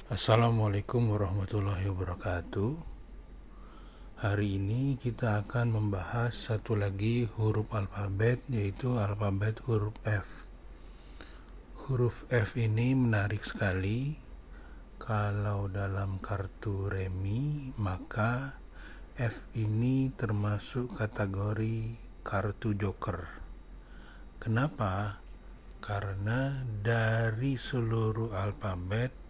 Assalamualaikum warahmatullahi wabarakatuh. Hari ini kita akan membahas satu lagi huruf alfabet, yaitu alfabet huruf F. Huruf F ini menarik sekali. Kalau dalam kartu remi, maka F ini termasuk kategori kartu joker. Kenapa? Karena dari seluruh alfabet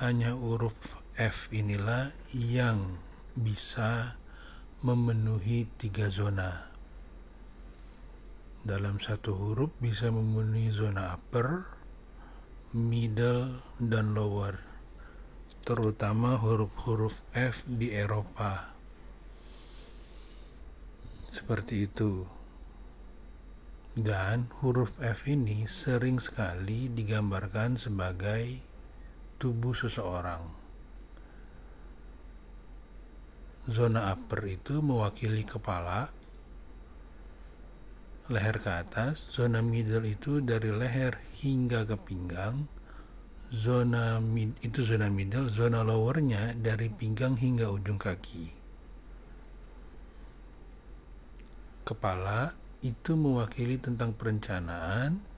hanya huruf F inilah yang bisa memenuhi 3 zona. Dalam satu huruf bisa memenuhi zona upper, middle, dan lower, terutama huruf-huruf F di Eropa. Seperti itu. Dan huruf F ini sering sekali digambarkan sebagai tubuh seseorang. Zona upper itu mewakili kepala, leher ke atas. Zona middle itu dari leher hingga ke pinggang. Zona middle. Zona lowernya dari pinggang hingga ujung kaki. Kepala itu mewakili tentang perencanaan,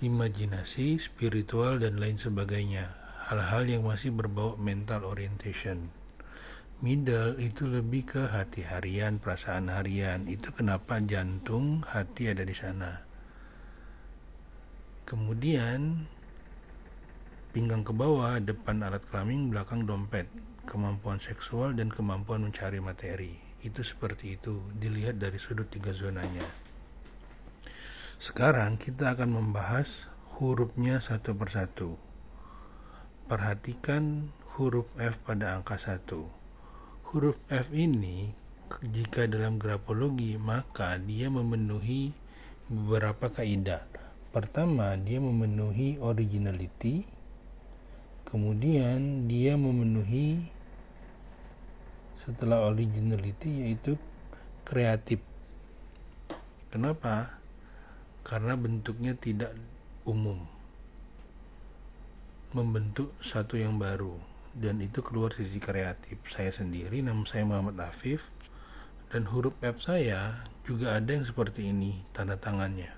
imajinasi, spiritual, dan lain sebagainya. Hal-hal yang masih berbau mental orientation. Middle itu lebih ke hati harian, perasaan harian. Itu kenapa jantung, hati ada di sana. Kemudian pinggang ke bawah, depan alat kelamin, belakang dompet. Kemampuan seksual dan kemampuan mencari materi. Itu seperti itu, dilihat dari sudut 3 zonanya. Sekarang kita akan membahas hurufnya satu persatu. Perhatikan huruf F pada angka 1. Huruf F ini jika dalam grafologi maka dia memenuhi beberapa kaidah. Pertama, dia memenuhi originality. Kemudian dia memenuhi setelah originality yaitu kreatif. Kenapa? Karena bentuknya tidak umum, membentuk satu yang baru, dan itu keluar sisi kreatif. Saya sendiri, nama saya Muhammad Afif, dan huruf F saya juga ada yang seperti ini tanda tangannya.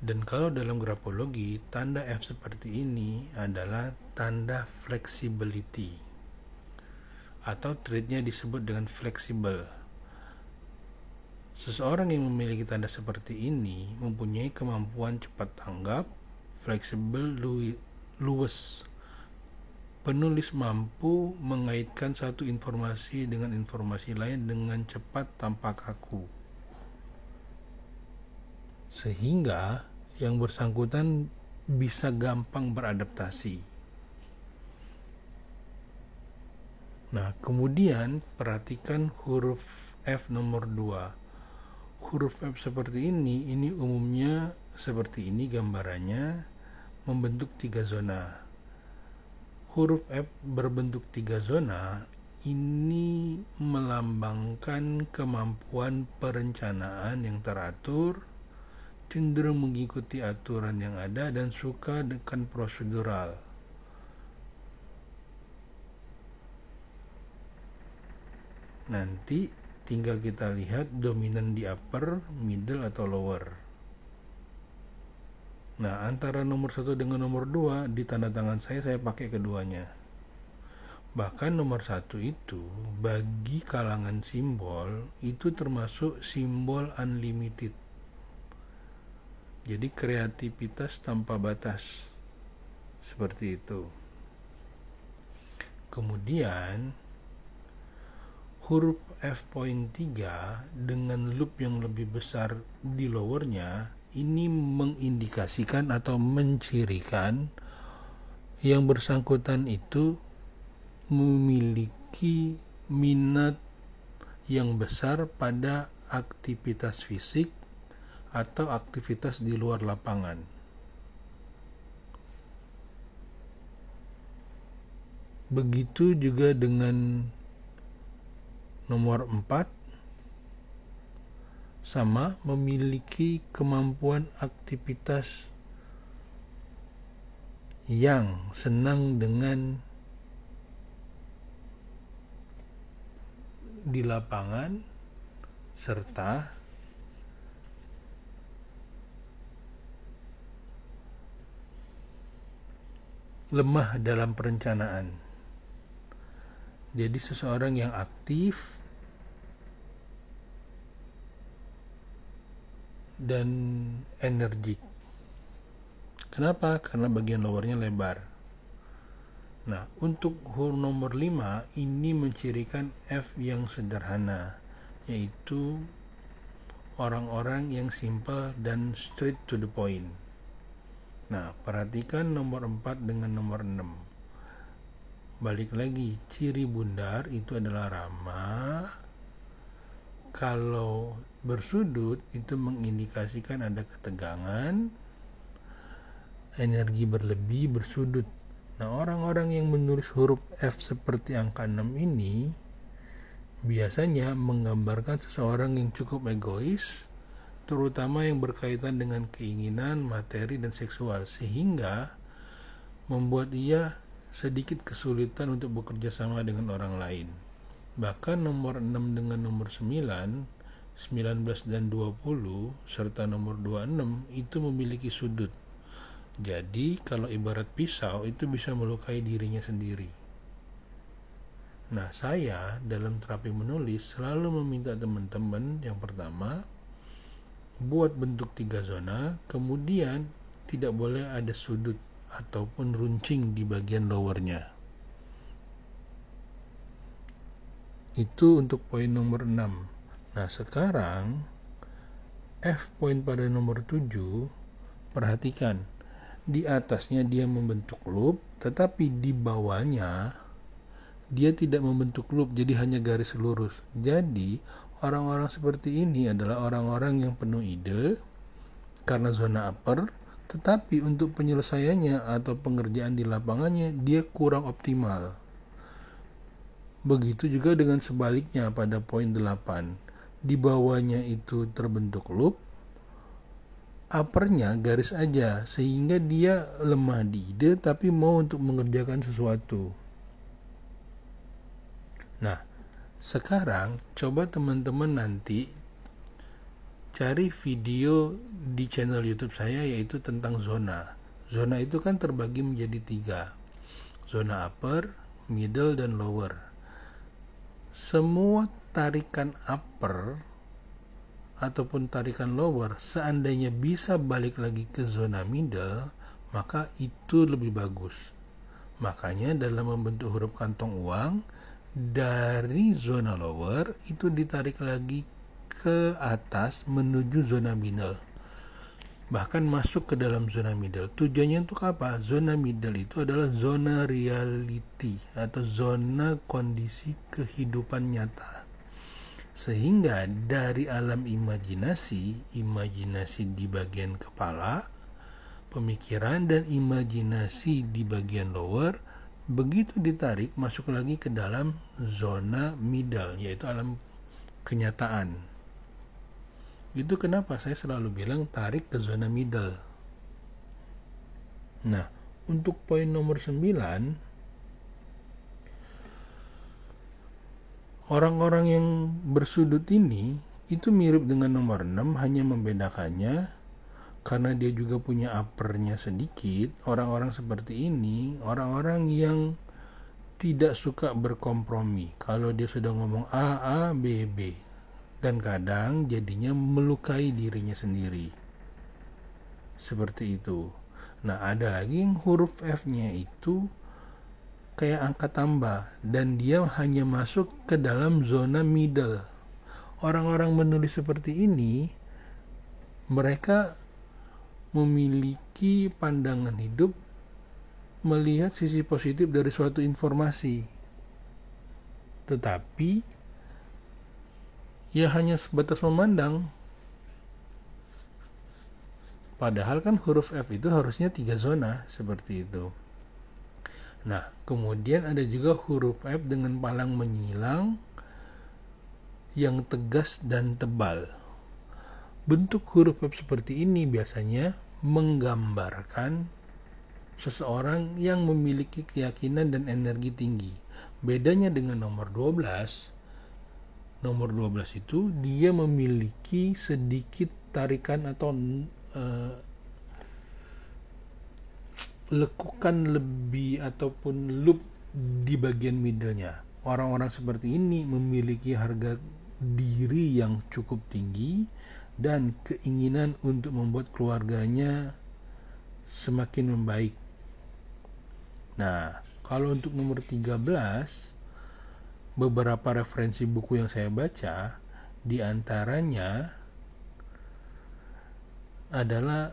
Dan kalau dalam grafologi, tanda F seperti ini adalah tanda flexibility, atau traitnya disebut dengan fleksibel. Seseorang yang memiliki tanda seperti ini mempunyai kemampuan cepat tanggap, fleksibel, luwes. Penulis mampu mengaitkan satu informasi dengan informasi lain dengan cepat tanpa kaku, sehingga yang bersangkutan bisa gampang beradaptasi. Nah, kemudian perhatikan huruf F nomor 2. Huruf F seperti ini umumnya seperti ini gambarannya, membentuk 3 zona. Huruf F berbentuk 3 zona ini melambangkan kemampuan perencanaan yang teratur, cenderung mengikuti aturan yang ada, dan suka dengan prosedural. Nanti tinggal kita lihat dominan di upper, middle, atau lower. Nah, antara nomor 1 dengan nomor 2 di tanda tangan saya pakai keduanya. Bahkan nomor 1 itu bagi kalangan simbol itu termasuk simbol unlimited. Jadi kreativitas tanpa batas. Seperti itu. Kemudian huruf F.3 dengan loop yang lebih besar di lowernya ini mengindikasikan atau mencirikan yang bersangkutan itu memiliki minat yang besar pada aktivitas fisik atau aktivitas di luar lapangan. Begitu juga dengan nomor 4, sama memiliki kemampuan aktivitas yang senang dengan di lapangan serta lemah dalam perencanaan. Jadi seseorang yang aktif dan energik. Kenapa? Karena bagian lowernya lebar. Nah, untuk huruf nomor 5 ini mencirikan F yang sederhana, yaitu orang-orang yang simple dan straight to the point. Nah, perhatikan nomor 4 dengan nomor 6. Balik lagi, ciri bundar itu adalah ramah. Kalau bersudut itu mengindikasikan ada ketegangan, energi berlebih, bersudut. Nah, orang-orang yang menulis huruf F seperti angka 6 ini biasanya menggambarkan seseorang yang cukup egois, terutama yang berkaitan dengan keinginan, materi, dan seksual, sehingga membuat ia sedikit kesulitan untuk bekerja sama dengan orang lain. Bahkan nomor 6 dengan nomor 9, 19 dan 20, serta nomor 26 itu memiliki sudut. Jadi kalau ibarat pisau itu bisa melukai dirinya sendiri. Nah, saya dalam terapi menulis selalu meminta teman-teman yang pertama buat bentuk 3 zona, kemudian tidak boleh ada sudut ataupun runcing di bagian lowernya. Itu untuk poin nomor 6. Nah, sekarang F poin pada nomor 7, perhatikan. Di atasnya dia membentuk loop, tetapi di bawahnya dia tidak membentuk loop, jadi hanya garis lurus. Jadi orang-orang seperti ini adalah orang-orang yang penuh ide karena zona upper, tetapi untuk penyelesaiannya atau pengerjaan di lapangannya dia kurang optimal. Begitu juga dengan sebaliknya pada poin 8. Di bawahnya itu terbentuk loop, uppernya garis aja, sehingga dia lemah di ide tapi mau untuk mengerjakan sesuatu. Nah, sekarang coba teman-teman nanti cari video di channel YouTube saya, yaitu tentang zona. Zona itu kan terbagi menjadi 3. Zona upper, middle, dan lower. Semua tarikan upper ataupun tarikan lower seandainya bisa balik lagi ke zona middle, maka itu lebih bagus. Makanya dalam membentuk huruf kantong uang, dari zona lower itu ditarik lagi ke atas menuju zona middle, bahkan masuk ke dalam zona middle. Tujuannya untuk apa? Zona middle itu adalah zona reality atau zona kondisi kehidupan nyata, sehingga dari alam imajinasi di bagian kepala, pemikiran, dan imajinasi di bagian lower, begitu ditarik masuk lagi ke dalam zona middle, yaitu alam kenyataan. Itu kenapa saya selalu bilang tarik ke zona middle. Nah, untuk poin nomor 9, orang-orang yang bersudut ini itu mirip dengan nomor 6, hanya membedakannya karena dia juga punya uppernya sedikit. Orang-orang seperti ini orang-orang yang tidak suka berkompromi. Kalau dia sudah ngomong A, B, B, dan kadang jadinya melukai dirinya sendiri. Seperti itu. Nah, ada lagi yang huruf F-nya itu kayak angka tambah, dan dia hanya masuk ke dalam zona middle. Orang-orang menulis seperti ini, mereka memiliki pandangan hidup, melihat sisi positif dari suatu informasi, tetapi ya hanya sebatas memandang. Padahal kan huruf F itu harusnya 3 zona, seperti itu. Nah, kemudian ada juga huruf F dengan palang menyilang yang tegas dan tebal. Bentuk huruf F seperti ini biasanya menggambarkan seseorang yang memiliki keyakinan dan energi tinggi. Bedanya dengan nomor 12 itu dia memiliki sedikit tarikan atau lekukan lebih ataupun loop di bagian middle-nya. Orang-orang seperti ini memiliki harga diri yang cukup tinggi dan keinginan untuk membuat keluarganya semakin membaik. Nah, kalau untuk nomor 13, beberapa referensi buku yang saya baca, di antaranya adalah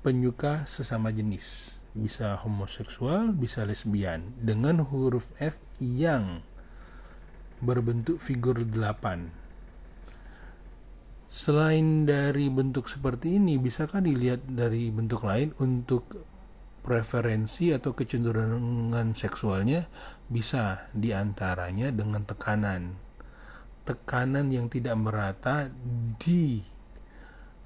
penyuka sesama jenis, bisa homoseksual, bisa lesbian, dengan huruf F yang berbentuk figur 8. Selain dari bentuk seperti ini, bisakah dilihat dari bentuk lain untuk preferensi atau kecenderungan seksualnya? Bisa, diantaranya dengan tekanan yang tidak merata di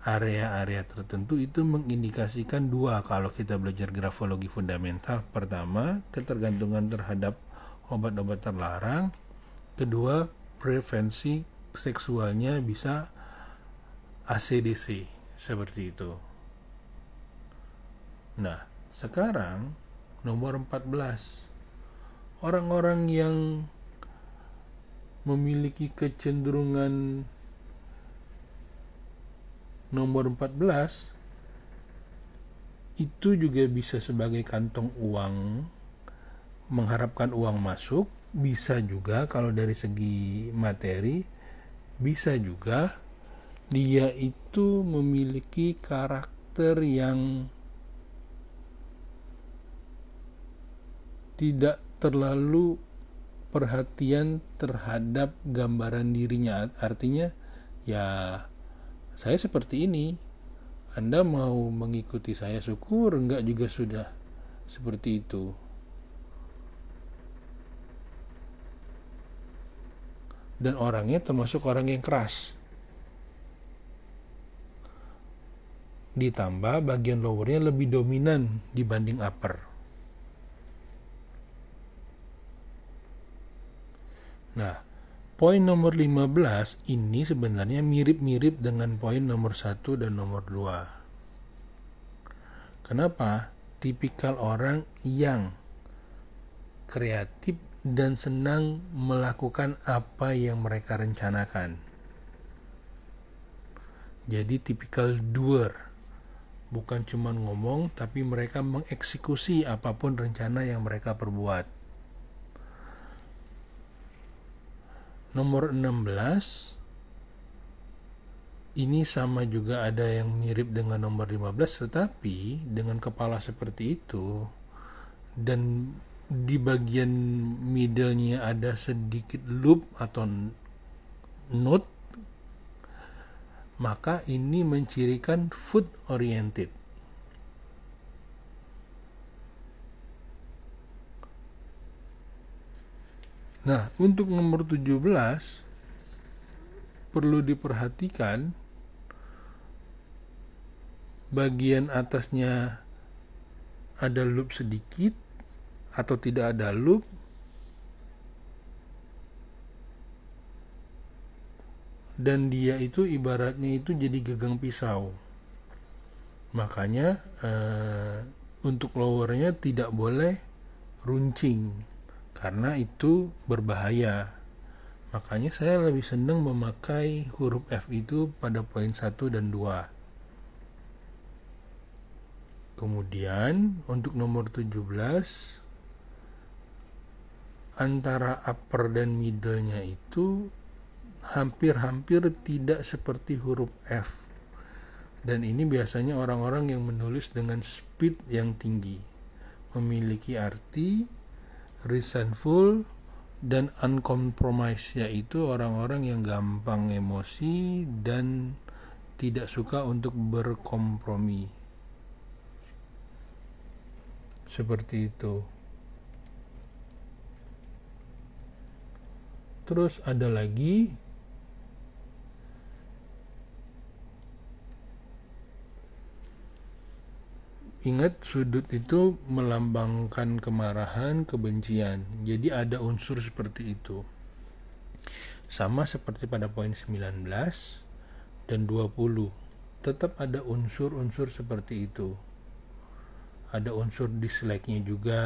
area-area tertentu. Itu mengindikasikan dua kalau kita belajar grafologi fundamental. Pertama, ketergantungan terhadap obat-obat terlarang. Kedua, preferensi seksualnya bisa ACDC, seperti itu. Nah, sekarang nomor 14. Orang-orang yang memiliki kecenderungan nomor 14 itu juga bisa sebagai kantong uang, mengharapkan uang masuk. Bisa juga kalau dari segi materi, bisa juga dia itu memiliki karakter yang tidak terlalu perhatian terhadap gambaran dirinya. Artinya, ya saya seperti ini, Anda mau mengikuti saya syukur, enggak juga sudah seperti itu. Dan orangnya termasuk orang yang keras. Ditambah bagian lowernya lebih dominan dibanding upper. Nah, poin nomor 15 ini sebenarnya mirip-mirip dengan poin nomor 1 dan nomor 2. Kenapa? Tipikal orang yang kreatif dan senang melakukan apa yang mereka rencanakan. Jadi tipikal doer. Bukan cuma ngomong, tapi mereka mengeksekusi apapun rencana yang mereka perbuat. Nomor 16, ini sama juga ada yang mirip dengan nomor 15, tetapi dengan kepala seperti itu, dan di bagian middle-nya ada sedikit loop atau note, maka ini mencirikan food oriented. Nah, untuk nomor 17 perlu diperhatikan bagian atasnya ada loop sedikit atau tidak ada loop. Dan dia itu ibaratnya itu jadi gagang pisau. Makanya untuk lowernya tidak boleh runcing, karena itu berbahaya. Makanya saya lebih senang memakai huruf F itu pada poin 1 dan 2. Kemudian untuk nomor 17, antara upper dan middle-nya itu hampir-hampir tidak seperti huruf F. Dan ini biasanya orang-orang yang menulis dengan speed yang tinggi, memiliki arti resentful dan uncompromised, yaitu orang-orang yang gampang emosi dan tidak suka untuk berkompromi. Seperti itu. Terus ada lagi Ingat, sudut itu melambangkan kemarahan, kebencian. Jadi ada unsur seperti itu. Sama seperti pada poin 19 dan 20. Tetap ada unsur-unsur seperti itu. Ada unsur dislike-nya juga.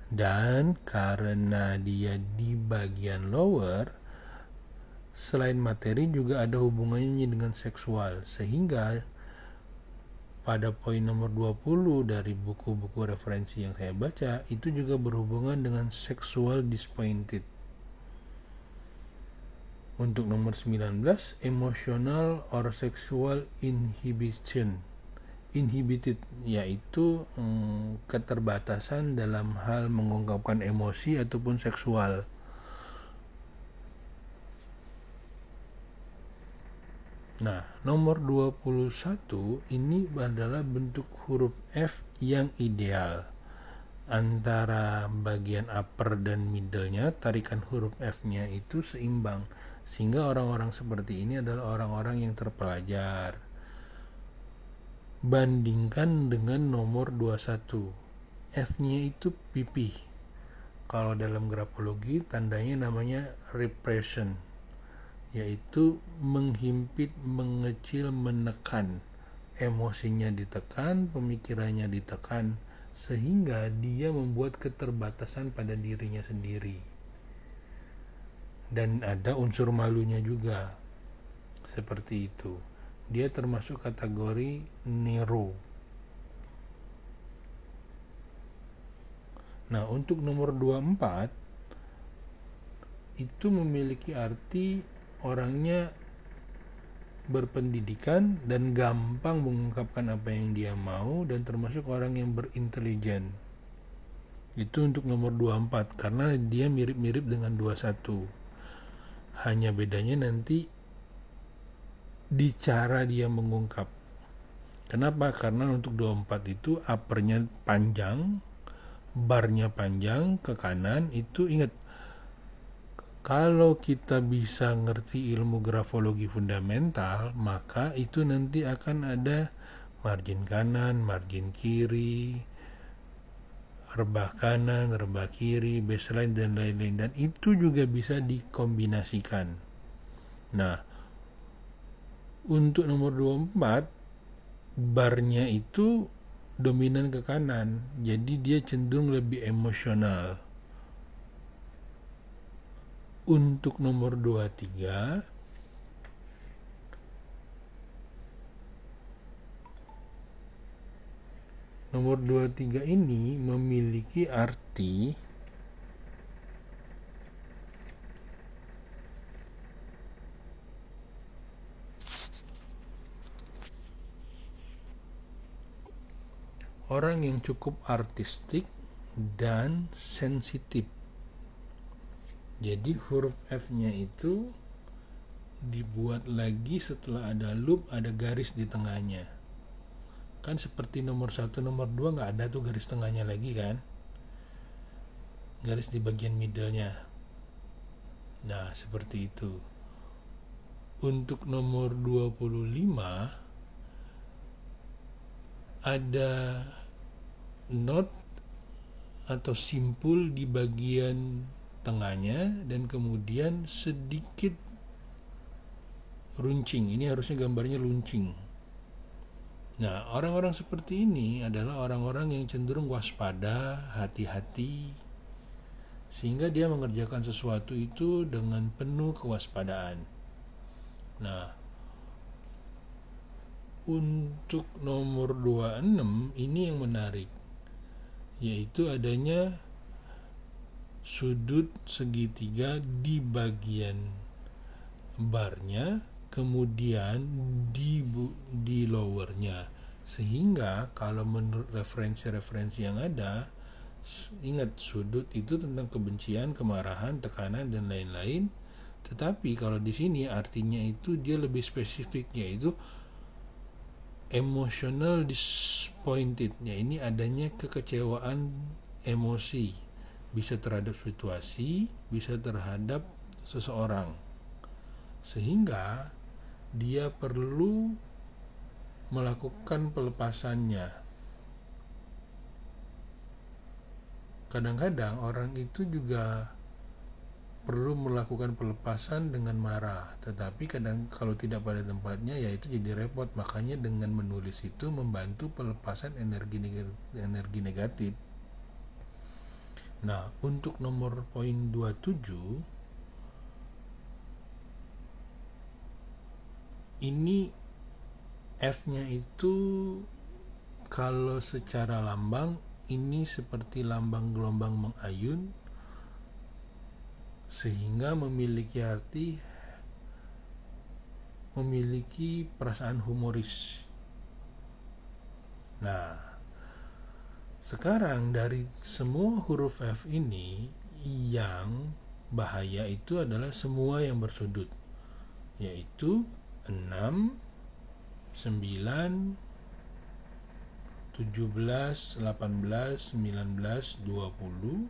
Dan karena dia di bagian lower, selain materi juga ada hubungannya dengan seksual. Sehingga pada poin nomor 20 dari buku-buku referensi yang saya baca, itu juga berhubungan dengan sexual disappointed. Untuk nomor 19, emotional or sexual inhibited, yaitu keterbatasan dalam hal mengungkapkan emosi ataupun seksual. Nah, nomor 21 ini adalah bentuk huruf F yang ideal. Antara bagian upper dan middle-nya, tarikan huruf F-nya itu seimbang. Sehingga orang-orang seperti ini adalah orang-orang yang terpelajar. Bandingkan dengan nomor 21. F-nya itu pipih. Kalau dalam grafologi tandanya namanya repression, yaitu menghimpit, mengecil, menekan. Emosinya ditekan, pemikirannya ditekan, sehingga dia membuat keterbatasan pada dirinya sendiri. Dan ada unsur malunya juga. Seperti itu. Dia termasuk kategori Nero. Nah, untuk nomor 24 itu memiliki arti orangnya berpendidikan dan gampang mengungkapkan apa yang dia mau, dan termasuk orang yang berintelijen. Itu untuk nomor 24 karena dia mirip-mirip dengan 21. Hanya bedanya nanti di cara dia mengungkap. Kenapa? Karena untuk 24 itu uppernya panjang, barnya panjang ke kanan. Itu ingat, kalau kita bisa ngerti ilmu grafologi fundamental, maka itu nanti akan ada margin kanan, margin kiri, rebah kanan, rebah kiri, baseline, dan lain-lain. Dan itu juga bisa dikombinasikan. Nah, untuk nomor 24, barnya itu dominan ke kanan. Jadi dia cenderung lebih emosional. Untuk nomor 23, nomor 23 ini memiliki arti orang yang cukup artistik dan sensitif. Jadi huruf F-nya itu dibuat lagi setelah ada loop, ada garis di tengahnya. Kan seperti nomor 1, nomor 2 nggak ada tuh garis tengahnya lagi kan? Garis di bagian middle-nya. Nah, seperti itu. Untuk nomor 25 ada note atau simpul di bagian tengahnya dan kemudian sedikit runcing. Ini harusnya gambarnya luncing. Nah, orang-orang seperti ini adalah orang-orang yang cenderung waspada, hati-hati, sehingga dia mengerjakan sesuatu itu dengan penuh kewaspadaan. Nah, untuk nomor 26 ini yang menarik, yaitu adanya sudut segitiga di bagian barnya, kemudian di lowernya. Sehingga kalau menurut referensi-referensi yang ada, ingat, sudut itu tentang kebencian, kemarahan, tekanan, dan lain-lain. Tetapi kalau di sini artinya itu dia lebih spesifik, yaitu emotional disappointed. Ini adanya kekecewaan emosi, bisa terhadap situasi, bisa terhadap seseorang, sehingga dia perlu melakukan pelepasannya. Kadang-kadang orang itu juga perlu melakukan pelepasan dengan marah, tetapi kadang kalau tidak pada tempatnya ya itu jadi repot. Makanya dengan menulis itu membantu pelepasan energi negatif. Nah, untuk nomor poin 27 ini F-nya itu kalau secara lambang ini seperti lambang gelombang mengayun, sehingga memiliki arti memiliki perasaan humoris. Nah, sekarang dari semua huruf F ini yang bahaya itu adalah semua yang bersudut, yaitu 6, 9, 17, 18, 19, 20,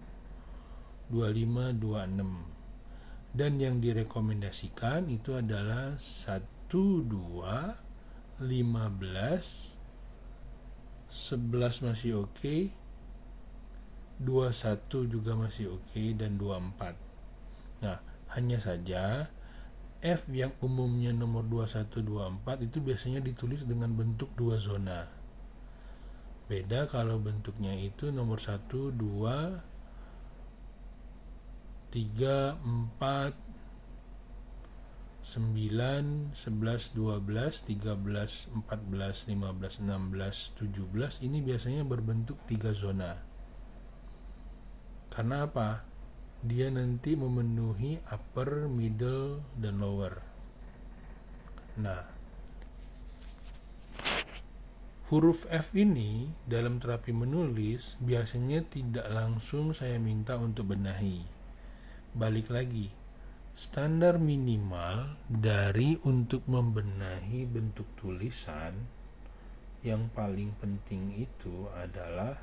25, 26. Dan yang direkomendasikan itu adalah 1, 2, 15, 11 masih oke, 21 juga masih oke, dan 24. Nah, hanya saja F yang umumnya nomor 21, 24 itu biasanya ditulis dengan bentuk 2 zona. Beda kalau bentuknya itu nomor 1, 2, 3, 4, 9, 11, 12, 13, 14, 15, 16, 17 ini biasanya berbentuk 3 zona. Karena apa? Dia nanti memenuhi upper, middle, dan lower. Nah, huruf F ini dalam terapi menulis biasanya tidak langsung saya minta untuk benahi. Balik lagi, standar minimal dari untuk membenahi bentuk tulisan yang paling penting itu adalah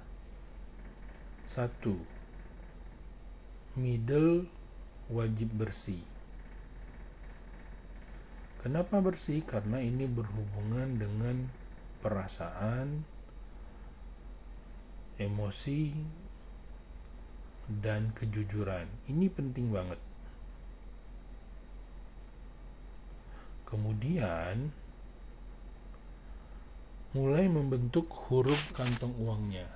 1. Middle wajib bersih. Kenapa bersih? Karena ini berhubungan dengan perasaan, emosi, dan kejujuran. Ini penting banget. Kemudian mulai membentuk huruf kantong uangnya,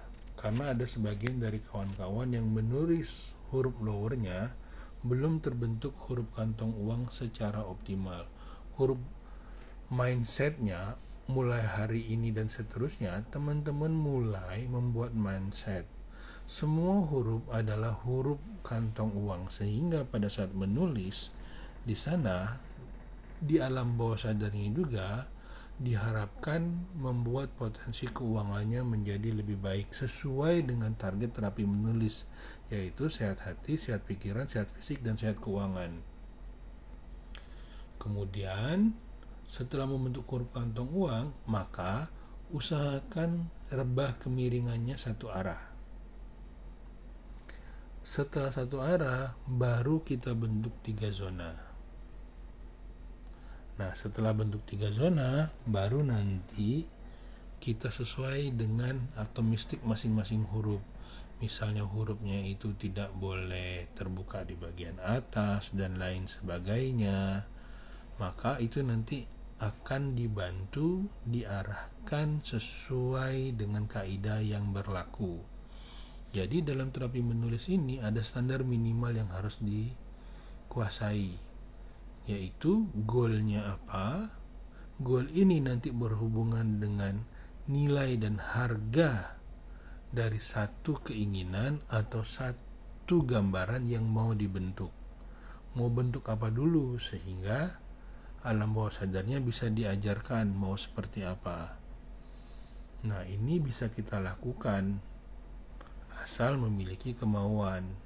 karena ada sebagian dari kawan-kawan yang menulis huruf lowernya belum terbentuk huruf kantong uang secara optimal. Huruf mindsetnya mulai hari ini dan seterusnya, teman-teman mulai membuat mindset semua huruf adalah huruf kantong uang, sehingga pada saat menulis di sana di alam bawah sadarnya juga diharapkan membuat potensi keuangannya menjadi lebih baik sesuai dengan target terapi menulis, yaitu sehat hati, sehat pikiran, sehat fisik, dan sehat keuangan. Kemudian setelah membentuk huruf kantong uang, maka usahakan rebah kemiringannya satu arah. Setelah satu arah, baru kita bentuk 3 zona. Nah, setelah bentuk 3 zona, baru nanti kita sesuai dengan atomistik masing-masing huruf. Misalnya hurufnya itu tidak boleh terbuka di bagian atas dan lain sebagainya. Maka itu nanti akan dibantu diarahkan sesuai dengan kaidah yang berlaku. Jadi dalam terapi menulis ini ada standar minimal yang harus dikuasai, yaitu goalnya apa. Goal ini nanti berhubungan dengan nilai dan harga dari satu keinginan atau satu gambaran yang mau dibentuk. Mau bentuk apa dulu, sehingga alam bawah sadarnya bisa diajarkan mau seperti apa. Nah, ini bisa kita lakukan asal memiliki kemauan.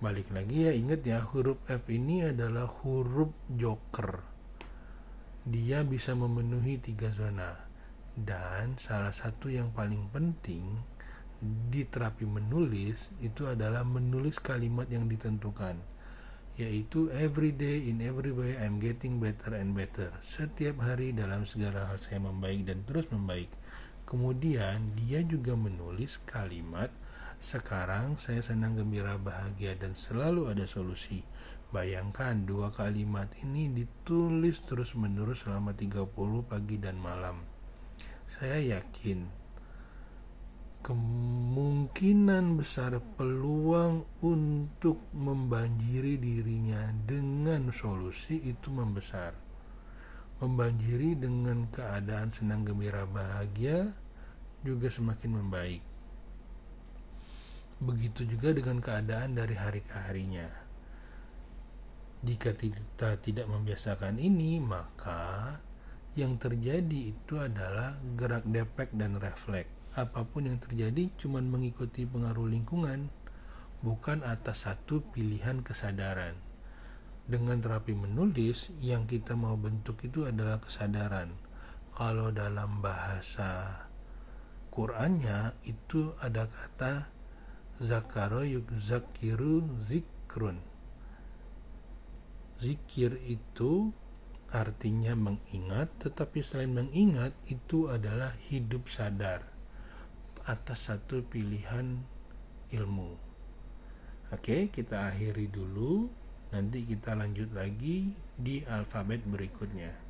Balik lagi ya, ingat ya, huruf F ini adalah huruf joker. Dia bisa memenuhi 3 zona. Dan salah satu yang paling penting di terapi menulis itu adalah menulis kalimat yang ditentukan, yaitu every day in every way I'm getting better and better. Setiap hari dalam segala hal saya membaik dan terus membaik. Kemudian dia juga menulis kalimat Sekarang saya senang, gembira, bahagia, dan selalu ada solusi. Bayangkan 2 kalimat ini ditulis terus-menerus selama 30 pagi dan malam. Saya yakin kemungkinan besar peluang untuk membanjiri dirinya dengan solusi itu membesar. Membanjiri dengan keadaan senang, gembira, bahagia juga semakin membaik. Begitu juga dengan keadaan dari hari ke harinya. Jika kita tidak membiasakan ini, maka yang terjadi itu adalah gerak depek dan refleks. Apapun yang terjadi cuma mengikuti pengaruh lingkungan, bukan atas satu pilihan kesadaran. Dengan terapi menulis, yang kita mau bentuk itu adalah kesadaran. Kalau dalam bahasa Qur'annya itu ada kata zakaro yukzakiru zikrun. Zikir itu artinya mengingat, tetapi selain mengingat itu adalah hidup sadar atas satu pilihan ilmu. Oke, kita akhiri dulu. Nanti kita lanjut lagi di alfabet berikutnya.